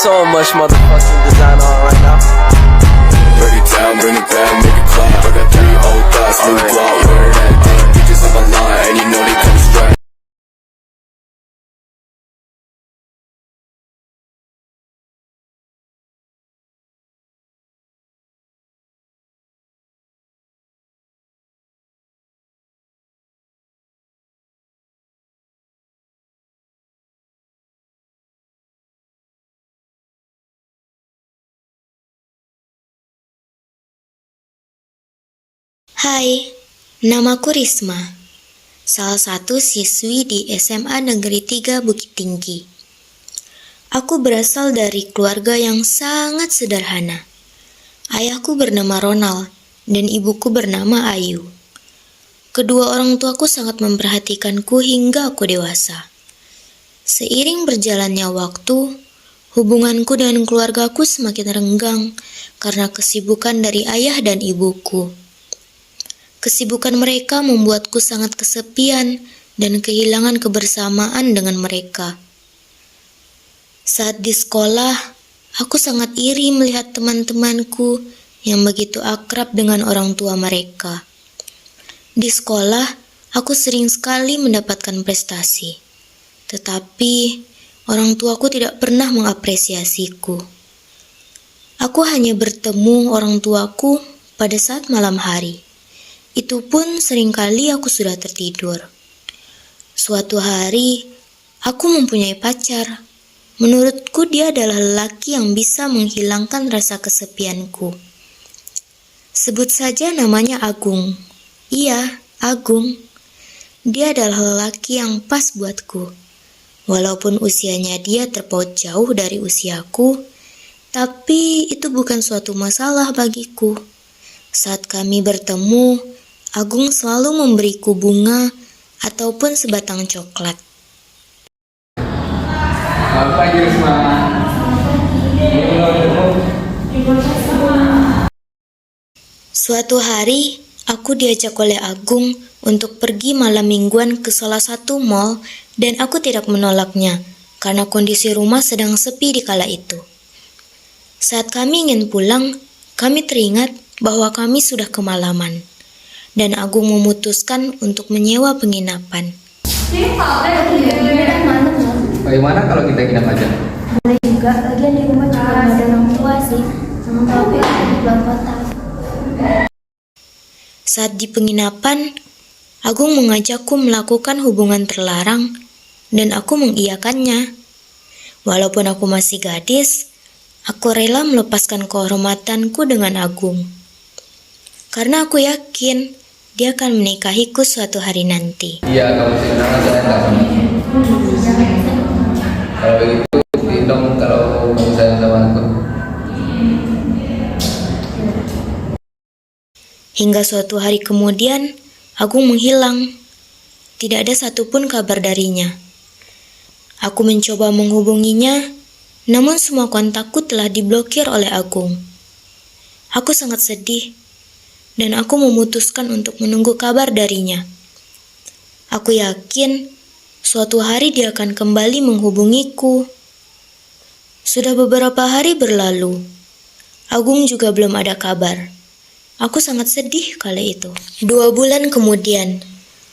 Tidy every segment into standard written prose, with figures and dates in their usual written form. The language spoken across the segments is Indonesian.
so much motherfucking designer on right now. Bring it down, bring it back, make it clap. I got 3 old thoughts, new block, where that thing. Bitches on my line, and you know they come straight. Hai, namaku Risma, salah satu siswi di SMA Negeri 3 Bukit Tinggi. Aku berasal dari keluarga yang sangat sederhana. Ayahku bernama Ronald dan ibuku bernama Ayu. Kedua orang tuaku sangat memperhatikanku hingga aku dewasa. Seiring berjalannya waktu, hubunganku dengan keluargaku semakin renggang karena kesibukan dari ayah dan ibuku. Kesibukan mereka membuatku sangat kesepian dan kehilangan kebersamaan dengan mereka. Saat di sekolah, aku sangat iri melihat teman-temanku yang begitu akrab dengan orang tua mereka. Di sekolah, aku sering sekali mendapatkan prestasi, tetapi orang tuaku tidak pernah mengapresiasiku. Aku hanya bertemu orang tuaku pada saat malam hari. Itu pun seringkali aku sudah tertidur. Suatu hari, aku mempunyai pacar. Menurutku dia adalah lelaki yang bisa menghilangkan rasa kesepianku. Sebut saja namanya Agung. Iya, Agung. Dia adalah lelaki yang pas buatku. Walaupun usianya dia terpaut jauh dari usiaku, tapi itu bukan suatu masalah bagiku. Saat kami bertemu, Agung selalu memberiku bunga ataupun sebatang coklat. Suatu hari, aku diajak oleh Agung untuk pergi malam mingguan ke salah satu mall dan aku tidak menolaknya karena kondisi rumah sedang sepi di kala itu. Saat kami ingin pulang, kami teringat bahwa kami sudah kemalaman. Dan Agung memutuskan untuk menyewa penginapan. Bagaimana kalau kita nginap aja? Boleh juga, lagian di rumah juga ada orang tua sih. Tapi aku di luar kota. Saat di penginapan, Agung mengajakku melakukan hubungan terlarang dan aku mengiyakannya. Walaupun aku masih gadis, aku rela melepaskan kehormatanku dengan Agung. Karena aku yakin dia akan menikahiku suatu hari nanti. Iya, kamu sih kenapa saya enggak sama. Kalau begitu, buktiin dong kalau kamu sayang sama aku. Hingga suatu hari kemudian, Agung menghilang. Tidak ada satupun kabar darinya. Aku mencoba menghubunginya, namun semua kontakku telah diblokir oleh Agung. Aku sangat sedih. Dan aku memutuskan untuk menunggu kabar darinya. Aku yakin suatu hari dia akan kembali menghubungiku. Sudah beberapa hari berlalu. Agung juga belum ada kabar. Aku sangat sedih kala itu. 2 bulan kemudian,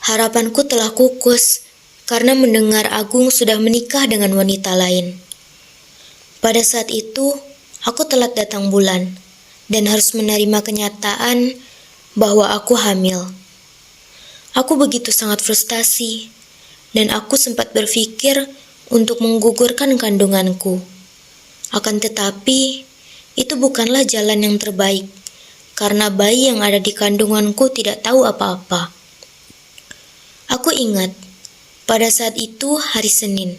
harapanku telah kukus karena mendengar Agung sudah menikah dengan wanita lain. Pada saat itu, aku telat datang bulan dan harus menerima kenyataan bahwa aku hamil. Aku begitu sangat frustasi, dan aku sempat berpikir untuk menggugurkan kandunganku. Akan tetapi, itu bukanlah jalan yang terbaik, karena bayi yang ada di kandunganku tidak tahu apa-apa. Aku ingat, pada saat itu hari Senin.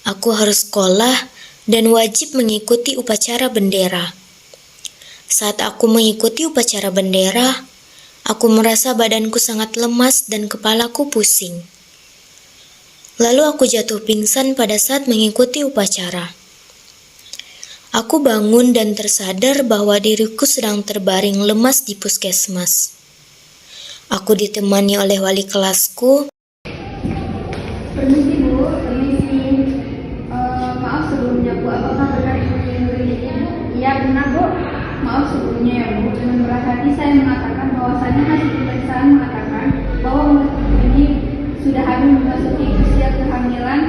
Aku harus sekolah dan wajib mengikuti upacara bendera. Saat aku mengikuti upacara bendera, aku merasa badanku sangat lemas dan kepalaku pusing. Lalu aku jatuh pingsan pada saat mengikuti upacara. Aku bangun dan tersadar bahwa diriku sedang terbaring lemas di puskesmas. Aku ditemani oleh wali kelasku. Permisi Bu, permisi. Maaf sebelumnya. sebelumnya Bu, apakah benar Ibu yang mengkritiknya Bu? Iya benar Bu. Maaf sebelumnya ya Bu, dengan berat hati saya mengatakan bahwasannya hasil pemeriksaan mengatakan bahwa murid Ibu ini sudah hamil memasuki usia kehamilan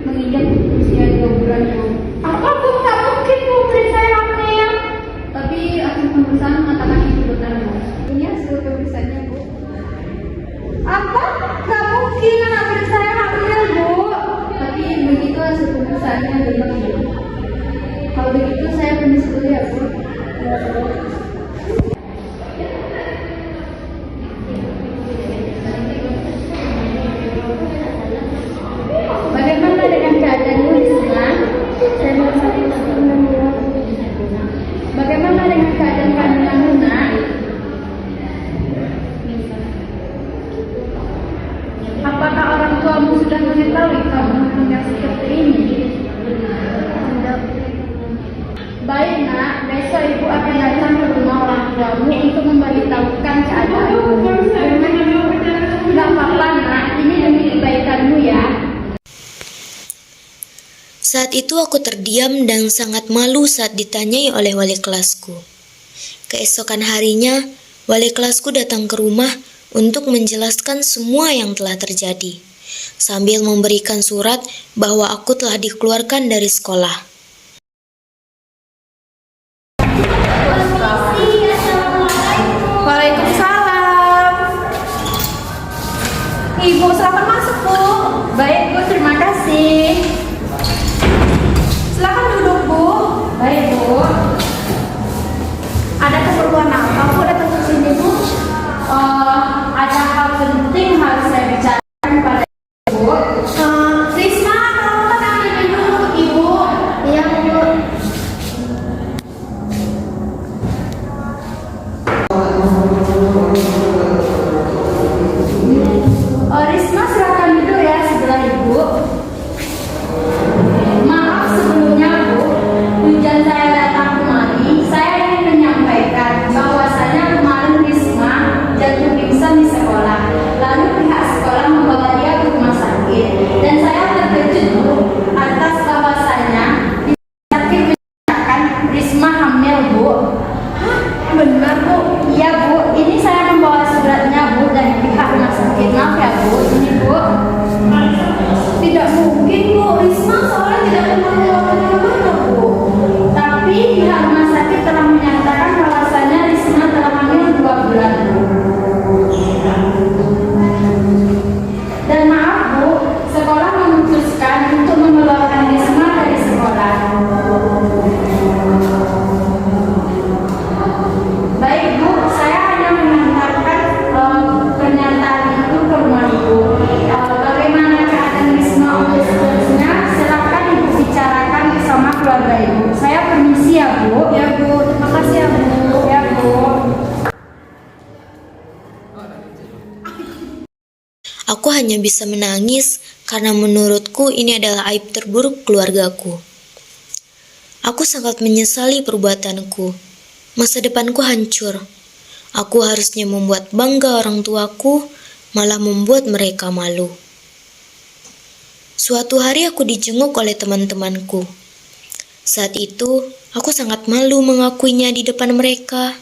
menginjak usia 2 bulan Bu. Apa Bu? Tak mungkin Bu, murid saya hamil. Tapi hasil pemeriksaan mengatakan itu benar Bu. Ini hasil pemeriksaannya Bu. Apa? Tak mungkin anak murid saya hamil Bu. Tapi begitu hasil pemeriksaannya benar Bu. Kalau begitu saya permisi dulu ya Bu. Bagaimana dengan keadaan Bu Risma? Saya merasa senang. Bagaimana dengan keadaan kandunganmu Nak? Apakah orang tuamu sudah mengetahui kamu meninggal seperti ini? Baik Nak, besok Ibu akan datang ke rumah orang tuamu untuk memberitahukan keadaanmu. Tidak apa-apa Nak, ini demi kebaikanmu ya. Saat itu aku terdiam dan sangat malu saat ditanyai oleh wali kelasku. Keesokan harinya, wali kelasku datang ke rumah untuk menjelaskan semua yang telah terjadi, sambil memberikan surat bahwa aku telah dikeluarkan dari sekolah. Waalaikumsalam. Ibu, selamat masuk Bu. Baik Bu, terima kasih. Silakan duduk Bu. Baik Bu. Ada keperluan apa Bu datang ke sini Bu? Ada hal penting harus saya bicarakan pada Ibu. Risma, tolong tenangin dulu Ibu. Iya Bu. Risma silakan duduk ya sebelah Ibu. Maaf sebelumnya Bu, tujuan saya datang kemari, saya ingin menyampaikan bahwasanya kemarin Risma jatuh pingsan di sekolah. Lalu pihak sekolah membawa dia ke rumah sakit dan saya terkejut Bu atas bahwasanya di sakit menyatakan Risma hamil Bu. Hah? Benar Bu? Iya Bu, ini saya membawa suratnya Bu dari pihak rumah sakit. Maaf ya Bu, ini Bu. Tidak mungkin Bu, Risma soalnya tidak pernah kemana-mana Bu. Tapi pihak rumah sakit telah menyatakan bahwasanya Risma telah hamil 2 bulan Bu. Dan maaf Bu, sekolah memutuskan untuk mengeluarkan Risma dari sekolah. Baik Bu, saya hanya mengantarkan pernyataan itu ke rumah Ibu. Bagaimana keadaan Risma untuk seterusnya, silakan Ibu bicarakan bersama keluarga Ibu. Saya permisi ya Bu. Ya Bu, terima kasih ya Bu. Ya Bu. Aku hanya bisa menangis karena menurutku ini adalah aib terburuk keluargaku. Aku sangat menyesali perbuatanku. Masa depanku hancur. Aku harusnya membuat bangga orang tuaku, malah membuat mereka malu. Suatu hari aku dijenguk oleh teman-temanku. Saat itu, aku sangat malu mengakuinya di depan mereka.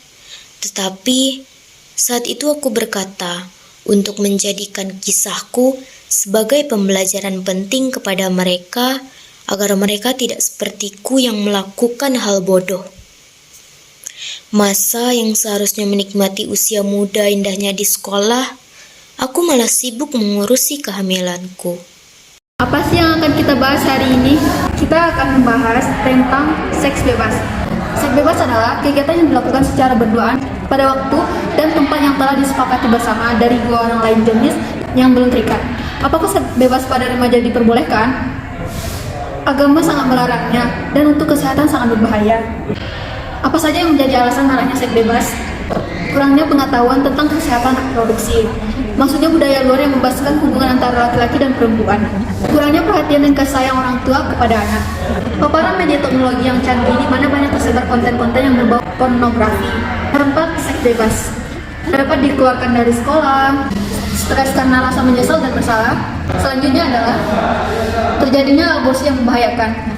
Tetapi, saat itu aku berkata untuk menjadikan kisahku sebagai pembelajaran penting kepada mereka agar mereka tidak sepertiku yang melakukan hal bodoh. Masa yang seharusnya menikmati usia muda indahnya di sekolah, aku malah sibuk mengurusi kehamilanku. Apa sih yang akan kita bahas hari ini? Kita akan membahas tentang seks bebas. Seks bebas adalah kegiatan yang dilakukan secara berduaan pada waktu dan tempat yang telah disepakati bersama dari dua orang lain jenis yang belum terikat. Apakah seks bebas pada remaja diperbolehkan? Agama sangat melarangnya dan untuk kesehatan sangat berbahaya. Apa saja yang menjadi alasan maraknya seks bebas? Kurangnya pengetahuan tentang kesehatan reproduksi. Maksudnya budaya luar yang membahaskan hubungan antara laki-laki dan perempuan. Kurangnya perhatian dan kasih sayang orang tua kepada anak. Paparan media teknologi yang canggih di mana banyak tersebar konten-konten yang berbau pornografi. Keempat, seks bebas dapat dikeluarkan dari sekolah. Stres karena rasa menyesal dan bersalah. Selanjutnya adalah terjadinya aborsi yang membahayakan.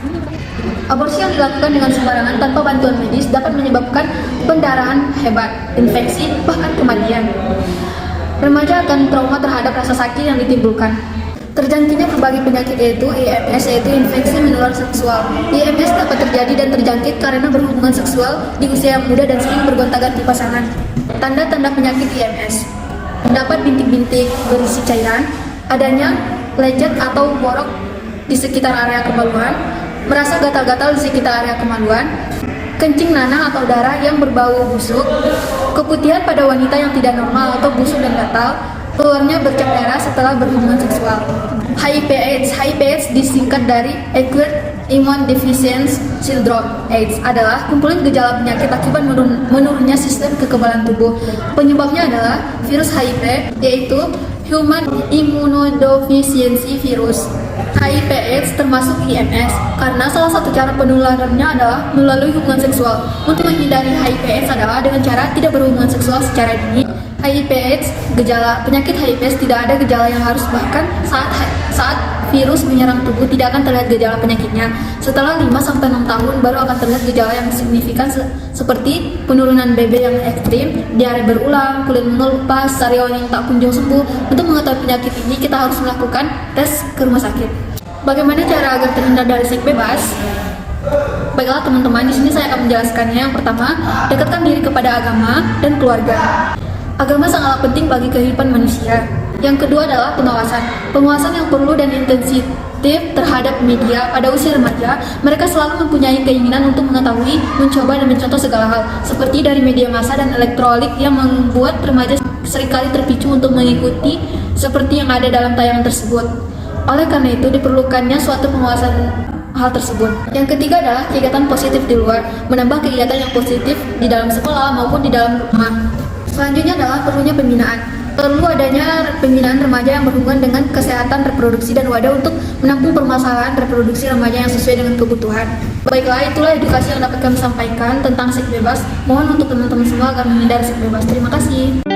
Aborsi yang dilakukan dengan sembarangan tanpa bantuan medis dapat menyebabkan pendarahan hebat, infeksi, bahkan kematian. Remaja akan trauma terhadap rasa sakit yang ditimbulkan. Terjangkitnya berbagai penyakit yaitu IMS, yaitu infeksi menular seksual. IMS dapat terjadi dan terjangkit karena berhubungan seksual di usia yang muda dan sering bergonta-ganti pasangan. Tanda-tanda penyakit IMS: terdapat bintik-bintik berisi cairan, adanya lecet atau borok di sekitar area kemaluan, merasa gatal-gatal di sekitar area kemaluan, kencing nanah atau darah yang berbau busuk, keputihan pada wanita yang tidak normal atau busuk dan gatal, keluarnya bercak darah setelah berhubungan seksual. HIV/AIDS disingkat dari Acquired Immune Deficiency Syndrome. AIDS adalah kumpulan gejala penyakit akibat menurunnya sistem kekebalan tubuh. Penyebabnya adalah virus HIV, yaitu Human Immunodeficiency Virus. HIV/AIDS termasuk IMS karena salah satu cara penularannya adalah melalui hubungan seksual. Untuk menghindari HIV/AIDS adalah dengan cara tidak berhubungan seksual secara dini. HIV/AIDS, penyakit HIV/AIDS tidak ada gejala yang harus, bahkan saat virus menyerang tubuh tidak akan terlihat gejala penyakitnya. Setelah 5-6 tahun baru akan terlihat gejala yang signifikan seperti penurunan BB yang ekstrim, diare berulang, kulit mengelupas, sariawan yang tak kunjung sembuh. Untuk mengetahui penyakit ini kita harus melakukan tes ke rumah sakit. Bagaimana cara agar terhindar dari seks bebas? Baiklah teman-teman, di sini saya akan menjelaskannya. Yang pertama, dekatkan diri kepada agama dan keluarga. Agama sangatlah penting bagi kehidupan manusia. Yang kedua adalah pengawasan. Pengawasan yang perlu dan intensif terhadap media. Pada usia remaja, mereka selalu mempunyai keinginan untuk mengetahui, mencoba, dan mencontoh segala hal, seperti dari media massa dan elektronik yang membuat remaja seringkali terpicu untuk mengikuti seperti yang ada dalam tayangan tersebut. Oleh karena itu, diperlukannya suatu pengawasan hal tersebut. Yang ketiga adalah kegiatan positif di luar, menambah kegiatan yang positif di dalam sekolah maupun di dalam rumah. Selanjutnya adalah perlunya pembinaan. Perlu adanya pembinaan remaja yang berhubungan dengan kesehatan reproduksi dan wadah untuk menampung permasalahan reproduksi remaja yang sesuai dengan kebutuhan. Baiklah, itulah edukasi yang dapat kami sampaikan tentang seks bebas. Mohon untuk teman-teman semua agar menghindari seks bebas. Terima kasih.